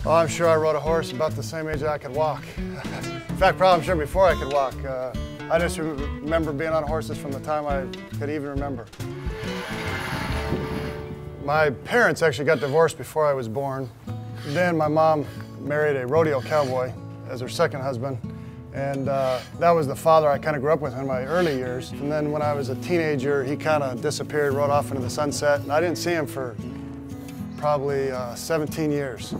Oh, I'm sure I rode a horse about the same age I could walk. In fact, probably I'm sure before I could walk. I just remember being on horses from the time I could even remember. My parents actually got divorced before I was born. Then my mom married a rodeo cowboy as her second husband. And that was the father I kind of grew up with in my early years. And then when I was a teenager, he kind of disappeared, rode off into the sunset. And I didn't see him for probably 17 years.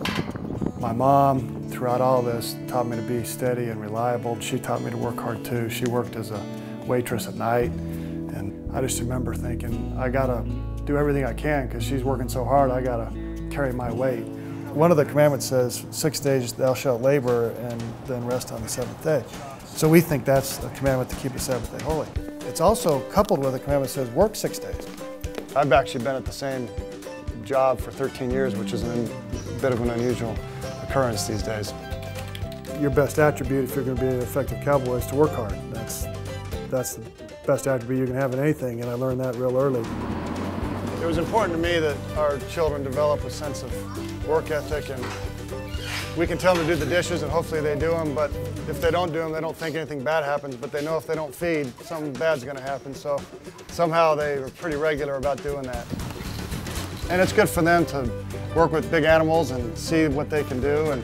My mom, throughout all this, taught me to be steady and reliable. She taught me to work hard too. She worked as a waitress at night. And I just remember thinking, I gotta do everything I can because she's working so hard, I gotta carry my weight. One of the commandments says, 6 days thou shalt labor and then rest on the seventh day. So we think that's a commandment to keep the Sabbath day holy. It's also coupled with a commandment that says work 6 days. I've actually been at the same job for 13 years, which is a bit of an unusual occurrence these days. Your best attribute if you're going to be an effective cowboy is to work hard. That's the best attribute you can have in anything, and I learned that real early. It was important to me that our children develop a sense of work ethic, and we can tell them to do the dishes and hopefully they do them, but if they don't do them, they don't think anything bad happens, but they know if they don't feed, something bad's going to happen, so somehow they are pretty regular about doing that. And it's good for them to work with big animals and see what they can do and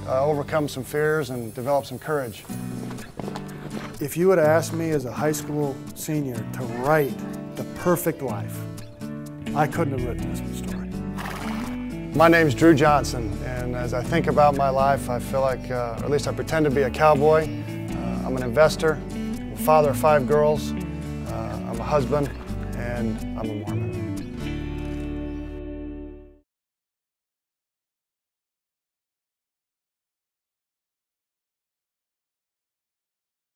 overcome some fears and develop some courage. If you would have asked me as a high school senior to write the perfect life, I couldn't have written this story. My name's Drew Johnson, and as I think about my life, I feel like, or at least I pretend to be a cowboy. I'm an investor, I'm a father of 5 girls, I'm a husband, and I'm a Mormon.